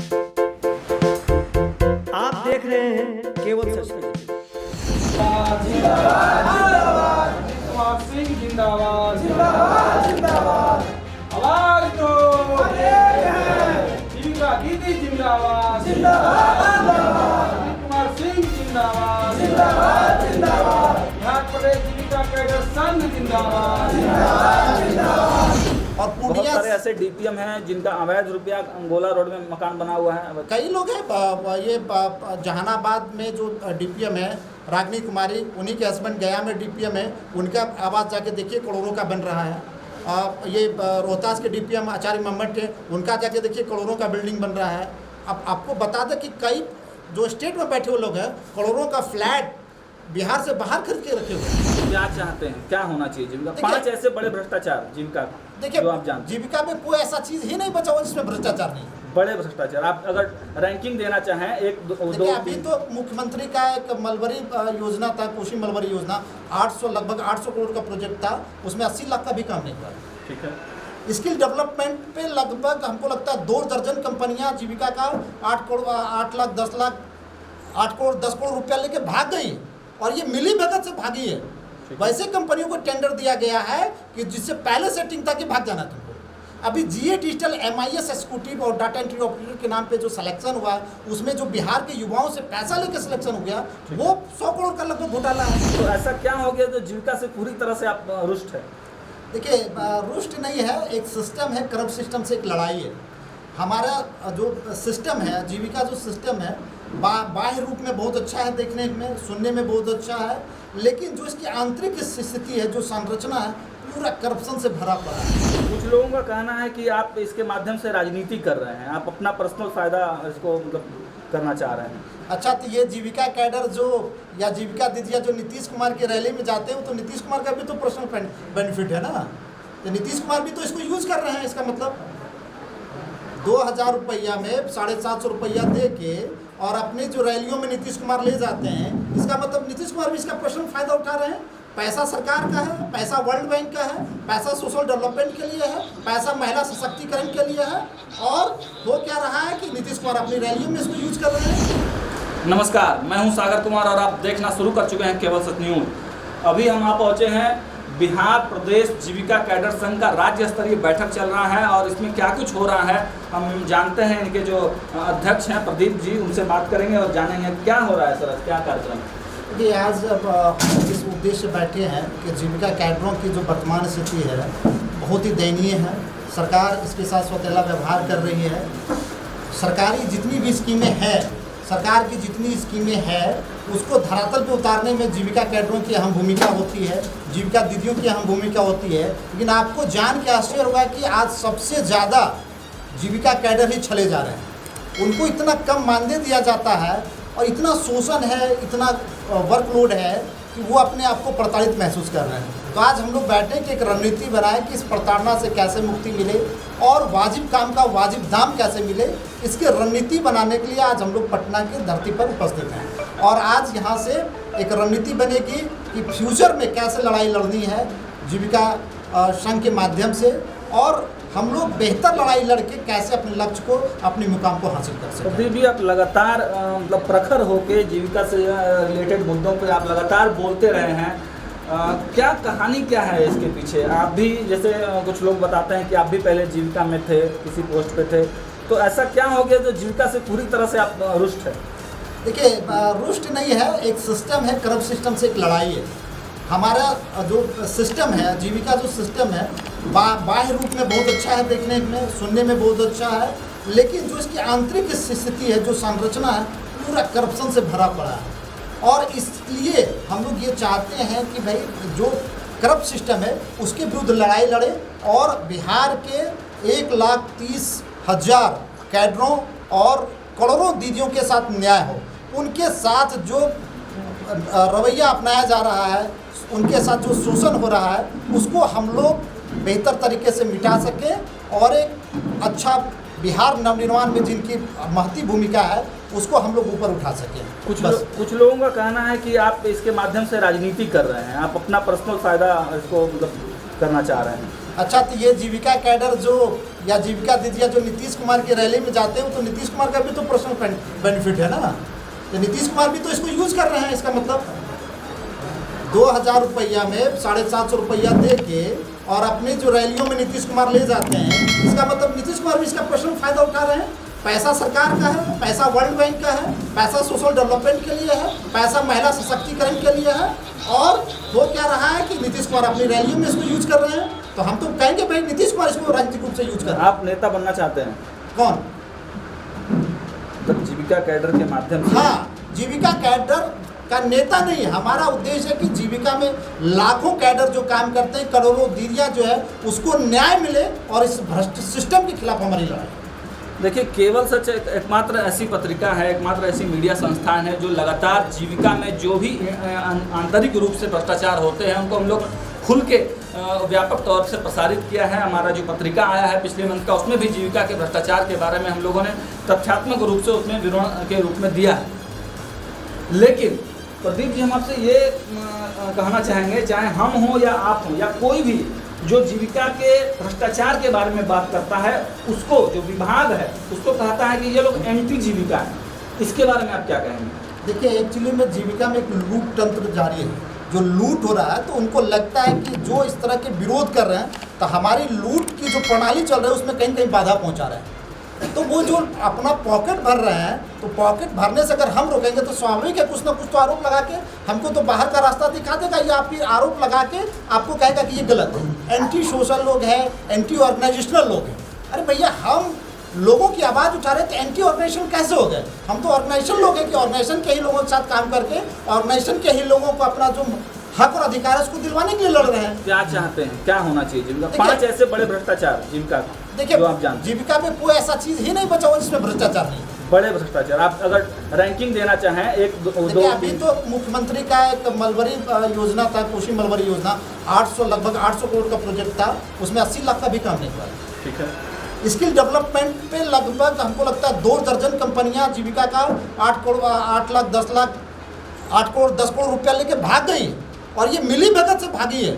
आप देख रहे हैं केवल सच पे। जिंदाबाद कुमार सिंह जिंदाबाद जिंदाबाद जिंदाबाद आवाज दो जीविका दीदी जिंदाबाद जिंदाबाद कुमार सिंह जिंदाबाद जिंदाबाद जिंदाबाद बिहार प्रदेश जीविका कैडर संघ जिंदाबाद जिंदाबाद जिंदाबाद। और बहुत पूर्णिया सारे ऐसे डीपीएम हैं जिनका अवैध रुपया अंगोला रोड में मकान बना हुआ है। कई लोग हैं ये जहानाबाद में जो डीपीएम है रागिनी कुमारी, उन्हीं के हस्बैंड गया में डीपीएम है, उनका आवाज़ जाके देखिए करोड़ों का बन रहा है। ये रोहतास के डीपीएम आचार्य मोहम्मद थे, उनका जाके देखिए करोड़ों का बिल्डिंग बन रहा है। अब आपको बता दें कि कई जो स्टेट में बैठे हुए लोग हैं करोड़ों का फ्लैट बिहार से बाहर खरीद के रखे हुए हैं। क्या चाहते हैं, क्या होना चाहिए जीविका? देखिए- 5 ऐसे बड़े भ्रष्टाचार जीविका देखिए जो आप जानते हैं। जीविका में कोई ऐसा चीज़ ही नहीं बचा हुआ जिसमें भ्रष्टाचार नहीं है। बड़े भ्रष्टाचार आप अगर रैंकिंग देना चाहें, 1 2 देखिए अभी 3 तो मुख्यमंत्री का एक मलबरी योजना था, कोशी मलबरी योजना, 800 लगभग 800 करोड़ का प्रोजेक्ट था, उसमें 80 लाख का भी काम नहीं हुआ। ठीक है। स्किल डेवलपमेंट पे लगभग हमको लगता है 2 दर्जन कंपनियां जीविका का 8 करोड़ 8 लाख 10 लाख 8 करोड़ 10 करोड़ रुपया लेके भाग गई, और ये मिली भगत से भागी है। वैसे कंपनियों को टेंडर दिया गया है कि जिससे पहले सेटिंग था कि भाग जाना तुमको। अभी जीए डिजिटल MIS एग्जीक्यूटिव और डाटा एंट्री ऑपरेटर के नाम पे जो सिलेक्शन हुआ है, उसमें जो बिहार के युवाओं से पैसा लेके सिलेक्शन हो गया, वो 100 करोड़ का लगभग घोटाला है। तो ऐसा क्या हो गया जो जीविका से पूरी तरह से आप रुष्ट है? देखिए रुष्ट नहीं है, एक सिस्टम है, करप्ट सिस्टम से एक लड़ाई है। हमारा जो सिस्टम है, जीविका जो सिस्टम है, बाह्य रूप में बहुत अच्छा है, देखने में सुनने में बहुत अच्छा है, लेकिन जो इसकी आंतरिक स्थिति है, जो संरचना है, पूरा करप्शन से भरा पड़ा है। कुछ लोगों का कहना है कि आप इसके माध्यम से राजनीति कर रहे हैं, आप अपना पर्सनल फायदा इसको मतलब करना चाह रहे हैं। अच्छा, तो ये जीविका कैडर जो या जीविका दीदिया जो नीतीश कुमार की रैली में जाते हैं, तो नीतीश कुमार का भी तो पर्सनल बेनिफिट है ना, तो नीतीश कुमार भी तो इसको यूज कर रहे हैं। इसका मतलब 2000 रुपया में 750 रुपया दे के और अपनी जो रैलियों में नीतीश कुमार ले जाते हैं, इसका मतलब नीतीश कुमार भी इसका पर्सनल फायदा उठा रहे हैं। पैसा सरकार का है, पैसा वर्ल्ड बैंक का है, पैसा सोशल डेवलपमेंट के लिए है, पैसा महिला सशक्तिकरण के लिए है, और वो क्या रहा है कि नीतीश कुमार अपनी रैलियों में इसको यूज कर रहे हैं। नमस्कार, मैं हूं सागर कुमार और आप देखना शुरू कर चुके हैं केवल सच न्यूज। अभी हम यहाँ पहुँचे हैं, बिहार प्रदेश जीविका कैडर संघ का राज्य स्तरीय बैठक चल रहा है और इसमें क्या कुछ हो रहा है हम जानते हैं। इनके जो अध्यक्ष हैं प्रदीप जी, उनसे बात करेंगे और जानेंगे क्या हो रहा है सर, क्या कार्यक्रम है। देखिए आज इस उद्देश्य से बैठे हैं कि जीविका कैडरों की जो वर्तमान स्थिति है बहुत ही दयनीय है। सरकार इसके साथ सौतेला व्यवहार कर रही है। सरकारी जितनी भी स्कीमें हैं, सरकार की जितनी स्कीमें हैं, उसको धरातल पे उतारने में जीविका कैडरों की अहम भूमिका होती है, जीविका दीदियों की अहम भूमिका होती है। लेकिन आपको जान के आश्चर्य होगा कि आज सबसे ज़्यादा जीविका कैडर ही छले जा रहे हैं। उनको इतना कम मानदेय दिया जाता है और इतना शोषण है, इतना वर्कलोड है कि वो अपने आप को प्रताड़ित महसूस कर रहे हैं। तो आज हम लोग बैठे कि एक रणनीति बनाए कि इस प्रताड़ना से कैसे मुक्ति मिले और वाजिब काम का वाजिब दाम कैसे मिले, इसकी रणनीति बनाने के लिए आज हम लोग पटना की धरती पर उपस्थित हैं। और आज यहाँ से एक रणनीति बनेगी कि फ्यूचर में कैसे लड़ाई लड़नी है जीविका संघ के माध्यम से, और हम लोग बेहतर लड़ाई लड़के कैसे अपने लक्ष्य को, अपने मुकाम को हासिल कर सकते प्रदीप जी, आप लगातार मतलब प्रखर होकर जीविका से रिलेटेड मुद्दों पर आप लगातार बोलते रहे हैं। क्या कहानी क्या है इसके पीछे? आप भी जैसे कुछ लोग बताते हैं कि आप भी पहले जीविका में थे, किसी पोस्ट पे थे, तो ऐसा क्या हो गया जो जीविका से पूरी तरह से आप रुष्ट है? देखिए रुष्ट नहीं है, एक सिस्टम है, करप्ट सिस्टम से एक लड़ाई है। हमारा जो सिस्टम है, जीविका जो सिस्टम है, बाह्य रूप में बहुत अच्छा है, देखने में सुनने में बहुत अच्छा है, लेकिन जो इसकी आंतरिक स्थिति है, जो संरचना है, पूरा करप्शन से भरा पड़ा है। और इसलिए हम लोग ये चाहते हैं कि भाई जो करप्ट सिस्टम है उसके विरुद्ध लड़ाई लड़े और बिहार के 1,30,000 कैडरों और करोड़ों दीदियों के साथ न्याय हो। उनके साथ जो रवैया अपनाया जा रहा है, उनके साथ जो शोषण हो रहा है, उसको हम लोग बेहतर तरीके से मिटा सकें और एक अच्छा बिहार नवनिर्माण में जिनकी महती भूमिका है उसको हम लोग ऊपर उठा सकें। कुछ लोगों का कहना है कि आप इसके माध्यम से राजनीति कर रहे हैं, आप अपना पर्सनल फायदा इसको मतलब करना चाह रहे हैं। अच्छा, तो ये जीविका कैडर जो या जीविका दीदियाँ जो नीतीश कुमार की रैली में जाते हैं, तो नीतीश कुमार का भी तो पर्सनल बेनिफिट है ना, तो नीतीश कुमार भी तो इसको यूज कर रहे हैं। इसका मतलब 2000 रुपया में 750 रुपया दे के और अपनी जो रैलियों में नीतीश कुमार ले जाते हैं, इसका मतलब नीतीश कुमार भी इसका पर्सनल फायदा उठा रहे हैं। पैसा सरकार का है, पैसा वर्ल्ड बैंक का है, पैसा सोशल डेवलपमेंट के लिए है, पैसा महिला सशक्तिकरण के लिए है, और वो क्या रहा है कि नीतीश कुमार अपनी रैलियों में इसको यूज कर रहे हैं। तो हम तो कहेंगे भाई नीतीश कुमार इसको राजनीतिक रूप से यूज कर रहे हैं। आप नेता बनना चाहते हैं? कौन? तो जीविका कैडर के माध्यम से? हाँ, जीविका कैडर का नेता नहीं है। हमारा उद्देश्य है कि जीविका में लाखों कैडर जो काम करते हैं, करोड़ों दीदियाँ जो है, उसको न्याय मिले, और इस भ्रष्ट सिस्टम के खिलाफ हमारी लड़ाई। देखिए, केवल सच एकमात्र ऐसी पत्रिका है, एकमात्र ऐसी मीडिया संस्थान है जो लगातार जीविका में जो भी आंतरिक रूप से भ्रष्टाचार होते हैं उनको हम लोग खुल के व्यापक तौर से प्रसारित किया है। हमारा जो पत्रिका आया है पिछले मंथ का, उसमें भी जीविका के भ्रष्टाचार के बारे में हम लोगों ने तथ्यात्मक रूप से उसमें विवरण के रूप में दिया है। लेकिन प्रदीप जी, हम आपसे ये कहना चाहेंगे, चाहे हम हों या आप हों या कोई भी जो जीविका के भ्रष्टाचार के बारे में बात करता है, उसको जो विभाग है उसको कहता है कि ये लोग एंटी जीविका है। इसके बारे में आप क्या कहेंगे? देखिए, एक्चुअली में जीविका में एक लूट तंत्र जारी है, जो लूट हो रहा है, तो उनको लगता है कि जो इस तरह के विरोध कर रहे हैं, तो हमारी लूट की जो प्रणाली चल रही है उसमें कहीं कहीं बाधा पहुंचा रहे हैं। तो वो जो अपना पॉकेट भर रहे हैं, तो पॉकेट भरने से अगर हम रोकेंगे तो स्वाभाविक है कुछ ना कुछ तो आरोप लगा के हमको तो बाहर का रास्ता दिखा देगा, या आपकी आरोप लगा के आपको कहेगा कि ये गलत है। एंटी सोशल लोग हैं, एंटी ऑर्गेनाइजेशनल लोग हैं। अरे भैया, हम लोगों की आवाज़ उठा रहे, तो एंटी ऑर्गेनाइजेशन कैसे हो गए? हम तो ऑर्गेनाइजेशन लोग हैं कि ऑर्गेनाइजेशन के ही लोगों के साथ काम करके ऑर्गेनाइजेशन के ही लोगों को अपना जो हक और अधिकार है उसको दिलवाने के लिए लड़ रहे हैं। क्या चाहते हैं, क्या होना चाहिए जीविका? 5 ऐसे बड़े भ्रष्टाचार जीविका, देखिए, जो आप जानते हैं। जीविका में कोई ऐसा चीज़ ही नहीं बचा हुआ जिसमें भ्रष्टाचार नहीं। बड़े भ्रष्टाचार आप अगर रैंकिंग देना चाहें, 1 2 देखिए, अभी तो मुख्यमंत्री का एक मलबरी योजना था, कोशी मलबरी योजना, लगभग 800 करोड़ का प्रोजेक्ट था, उसमें 80 लाख का भी काम नहीं हुआ। ठीक है। स्किल डेवलपमेंट पे लगभग हमको लगता है 2 दर्जन कंपनियां जीविका का 8 करोड़ 8 लाख 10 लाख 8 करोड़ 10 करोड़ रुपया लेके भाग गई, और ये मिली भगत से भागी है।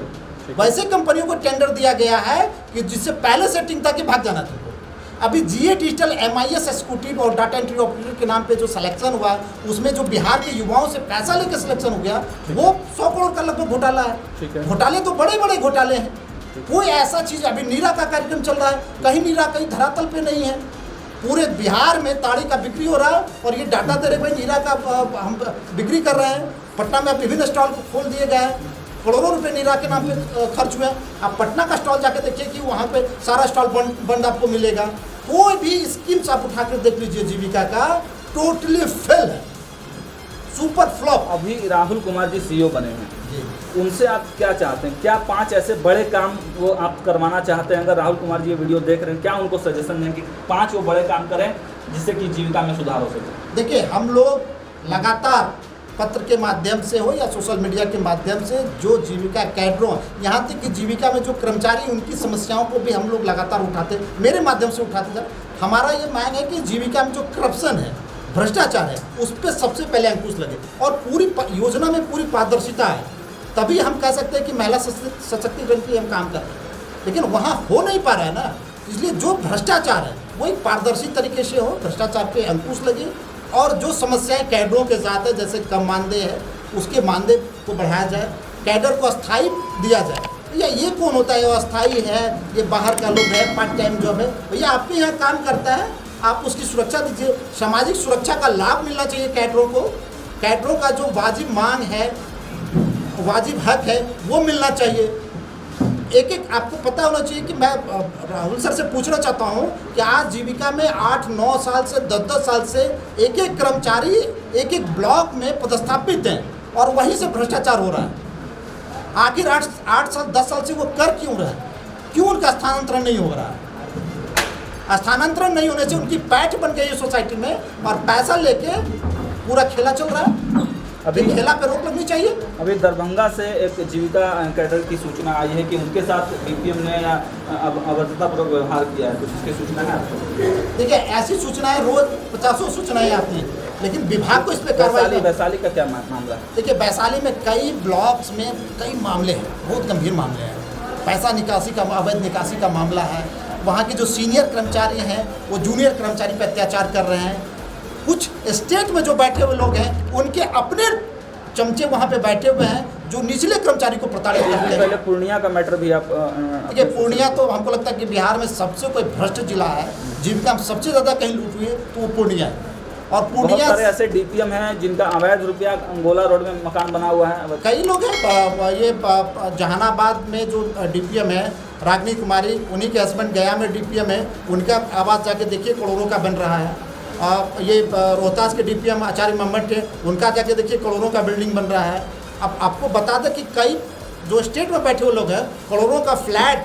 वैसे कंपनियों को टेंडर दिया गया है कि जिससे पहले सेटिंग था कि भाग जाना था। अभी जीए डिजिटल MIS एक्जीक्यूटिव और डाटा एंट्री ऑपरेटर के नाम पे जो सिलेक्शन हुआ, उसमें जो बिहार के युवाओं से पैसा लेकर सिलेक्शन हो गया, वो 100 करोड़ का लगभग घोटाला है। घोटाले तो बड़े बड़े घोटाले हैं। कोई ऐसा चीज़, अभी नीरा का कार्यक्रम चल रहा है, कहीं नीरा कहीं धरातल पे नहीं है। पूरे बिहार में ताड़ी का बिक्री हो रहा है, और ये डाटा दे रहे भाई नीरा का हम बिक्री कर रहे हैं। पटना में विभिन्न स्टॉल खोल दिए गए हैं, करोड़ों रुपए नीरा के नाम पे खर्च हुए। आप पटना का स्टॉल जाके देखिए कि वहाँ पे सारा स्टॉल बंद आपको मिलेगा। कोई भी स्कीम्स आप उठा कर देख लीजिए, जीविका का टोटली फेल है, सुपर फ्लॉप। अभी राहुल कुमार जी CEO बने हैं, उनसे आप क्या चाहते हैं? क्या 5 ऐसे बड़े काम वो आप करवाना चाहते हैं? अगर राहुल कुमार जी ये वीडियो देख रहे हैं, क्या उनको सजेशन दें कि 5 वो बड़े काम करें जिससे कि जीविका में सुधार हो सके? देखिए, हम लोग लगातार पत्र के माध्यम से हो या सोशल मीडिया के माध्यम से जो जीविका कैडरों, यहाँ तक कि जीविका में जो कर्मचारी, उनकी समस्याओं को भी हम लोग लगातार उठाते, मेरे माध्यम से उठाते जा। हमारा ये मांग है कि जीविका में जो करप्शन है, भ्रष्टाचार है, उस पर सबसे पहले अंकुश लगे, और पूरी योजना में पूरी पारदर्शिता है, तभी हम कह सकते हैं कि महिला सशक्तिकरण की हम काम कर रहे हैं। लेकिन वहाँ हो नहीं पा रहा है ना, इसलिए जो भ्रष्टाचार है वो एक पारदर्शी तरीके से हो, भ्रष्टाचार पे अंकुश लगे, और जो समस्याएं कैडरों के साथ है, जैसे कम मानदेय है, उसके मानदेय को बढ़ाया जाए, कैडर को अस्थायी दिया जाए। भैया, ये कौन होता है? अस्थायी है, ये बाहर का लोग है, पार्ट टाइम जॉब है। भैया, आपके यहाँ काम करता है, आप उसकी सुरक्षा दीजिए। सामाजिक सुरक्षा का लाभ मिलना चाहिए कैडरों को। कैडरों का जो वाजिब मांग है, वाजिब हक है, वो मिलना चाहिए। एक आपको पता होना चाहिए कि मैं राहुल सर से पूछना चाहता हूँ कि आज जीविका में 8-9 साल से 10-10 साल से एक कर्मचारी एक ब्लॉक में पदस्थापित हैं, और वहीं से भ्रष्टाचार हो रहा है। आखिर 8 साल 10 साल से वो कर क्यों रहा है? क्यों उनका स्थानांतरण नहीं हो रहा है? स्थानांतरण नहीं होने से उनकी पैठ बन गई है सोसाइटी में, और पैसा लेके पूरा खेला चल रहा है। अभी खेला पे रोक लगनी चाहिए। अभी दरभंगा से एक जीविका कैडर की सूचना आई है कि उनके साथ BPM ने अभद्रतापूर्वक व्यवहार किया है, कुछ इसकी सूचना है आपको? देखिए, ऐसी सूचनाएं रोज 50 सूचनाएं आती हैं, लेकिन विभाग को इस पर कार्रवाई। वैशाली का क्या मामला है? देखिए, वैशाली में कई ब्लॉक्स में कई मामले हैं, बहुत गंभीर मामले हैं। पैसा निकासी का, अवैध निकासी का मामला है। वहाँ के जो सीनियर कर्मचारी हैं वो जूनियर कर्मचारी पर अत्याचार कर रहे हैं। कुछ स्टेट में जो बैठे हुए लोग हैं उनके अपने चमचे वहाँ पे बैठे हुए हैं जो निचले कर्मचारी को प्रताड़ित करते हैं। पहले पूर्णिया का मैटर भी आप देखिए, पूर्णिया तो हमको लगता है कि बिहार में सबसे कोई भ्रष्ट जिला है, जीविका में सबसे ज़्यादा कहीं लूट हुई है तो वो पूर्णिया है। और बहुत पूर्णिया सारे ऐसे डीपीएम हैं जिनका अवैध रुपया अंगोला रोड में मकान बना हुआ है। कई लोग हैं। ये जहानाबाद में जो डीपीएम है रागनी कुमारी, उन्हीं के हस्बैंड गया में डीपीएम है, उनका आवास जाके देखिए करोड़ों का बन रहा है। ये रोहतास के डीपीएम आचार्य मम्मट है, उनका जाके देखिए करोड़ों का बिल्डिंग बन रहा है। अब आपको बता दें कि कई जो स्टेट में बैठे हुए लोग हैं करोड़ों का फ्लैट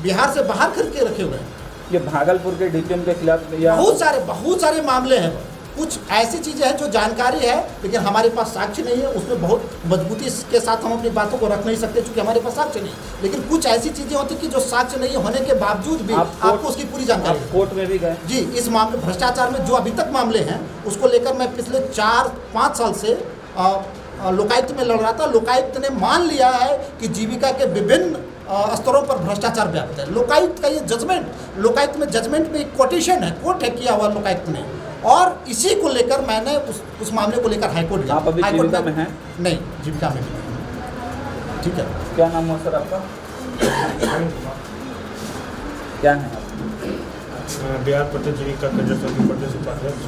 बिहार से बाहर खरीद के रखे हुए हैं। ये भागलपुर के डीपीएम के खिलाफ या बहुत सारे मामले हैं। कुछ ऐसी चीज़ें हैं जो जानकारी है लेकिन हमारे पास साक्ष्य नहीं है, उसमें बहुत मजबूती के साथ हम अपनी बातों को रख नहीं सकते क्योंकि हमारे पास साक्ष्य नहीं। लेकिन कुछ ऐसी चीज़ें होती कि जो साक्ष्य नहीं होने के बावजूद भी आपको उसकी पूरी जानकारी है। कोर्ट में भी गए जी, इस मामले भ्रष्टाचार में जो अभी तक मामले हैं उसको लेकर मैं पिछले 4-5 साल से लोकायुक्त में लड़ रहा था। लोकायुक्त ने मान लिया है कि जीविका के विभिन्न स्तरों पर भ्रष्टाचार व्याप्त है। लोकायुक्त का ये जजमेंट, लोकायुक्त में जजमेंट में एक कोटेशन है, कोर्ट है किया हुआ लोकायुक्त ने, और इसी को लेकर मैंने उस मामले को लेकर हाईकोर्ट गया। आप अभी जीविका में हैं? नहीं, जीविका में नहीं। ठीक है। क्या नाम हुआ सर आपका? क्या है आप? बिहार प्रदेश जीविका कैडर संघ के प्रदेश उपाध्यक्ष।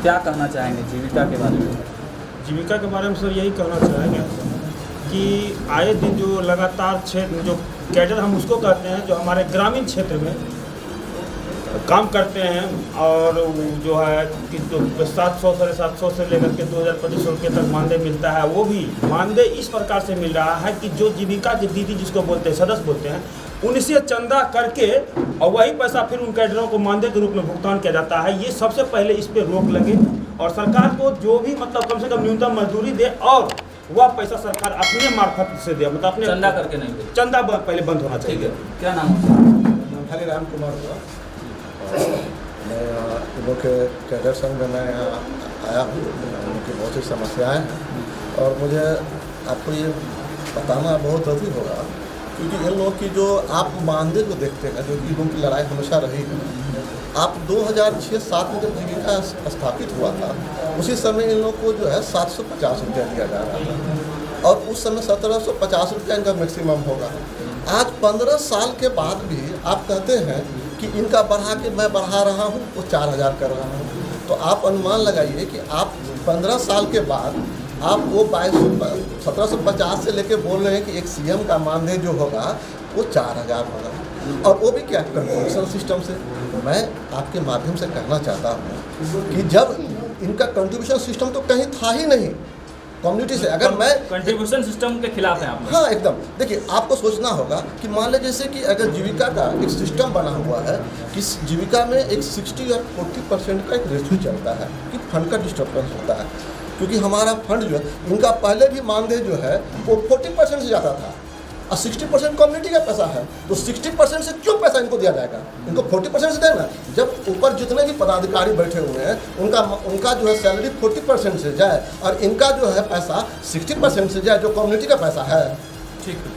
क्या कहना चाहेंगे जीविका के बारे में? जीविका के बारे में सर यही कहना चाहेंगे कि आए दिन जो लगातार क्षेत्र जो कैडर हम उसको कहते हैं जो हमारे ग्रामीण क्षेत्र में काम करते हैं और जो है कि जो 700 750 से लेकर के 2025 रुपये तक मानदेय मिलता है, वो भी मानदेय इस प्रकार से मिल रहा है कि जो जीविका की दीदी जिसको बोलते हैं सदस्य बोलते हैं उनसे चंदा करके और वही पैसा फिर उन कैडरों को मानदेय के रूप में भुगतान किया जाता है। ये सबसे पहले इस पर रोक लगे और सरकार को जो भी मतलब कम से कम न्यूनतम मजदूरी दे और वह पैसा सरकार अपने मार्फत से दे, मतलब अपने चंदा करके नहीं दे। चंदा पहले बंद होना चाहिए। ठीक है। क्या नाम है? हरिराम कुमार हुआ। मैं इन लोग के कैडर संघ में मैं यहाँ आया हूँ। उनकी बहुत सी समस्याएं हैं और मुझे आपको ये बताना बहुत अधिक होगा क्योंकि इन लोग की जो आप मानदेय को देखते हैं, जो कि लोगों की लड़ाई हमेशा रही है। आप 2006-07 में जब जीविका स्थापित हुआ था उसी समय इन लोग को जो है 750 रुपया दिया जा रहा था और उस समय 1750 रुपया इनका मैक्सिमम होगा। आज 15 साल के बाद भी आप कहते हैं कि इनका बढ़ा के मैं बढ़ा रहा हूँ, वो 4000 कर रहा हूँ। तो आप अनुमान लगाइए कि आप 15 साल के बाद आप वो 1750 से लेके बोल रहे हैं कि एक सीएम का मानदेय जो होगा वो 4000 होगा और वो भी क्या कंट्रीब्यूशन सिस्टम से। मैं आपके माध्यम से कहना चाहता हूँ कि जब इनका कंट्रीब्यूशन सिस्टम तो कहीं था ही नहीं कम्युनिटी से। अगर मैं कंट्रीब्यूशन सिस्टम के खिलाफ है आप? हाँ, एकदम। देखिए, आपको सोचना होगा कि मान लें जैसे कि अगर जीविका का एक सिस्टम बना हुआ है कि जीविका में एक 60 या 40% का एक रेशियो चलता है कि फंड का डिस्टर्बेंस होता है क्योंकि हमारा फंड जो है इनका पहले भी मानदेय जो है वो 40% से जाता था और 60% कम्युनिटी का पैसा है। तो 60% से क्यों पैसा इनको दिया जाएगा? इनको 40% से देना। जब ऊपर जितने भी पदाधिकारी बैठे हुए हैं उनका जो है सैलरी 40% से जाए और इनका जो है पैसा 60% से जाए जो कम्युनिटी का पैसा है। ठीक है।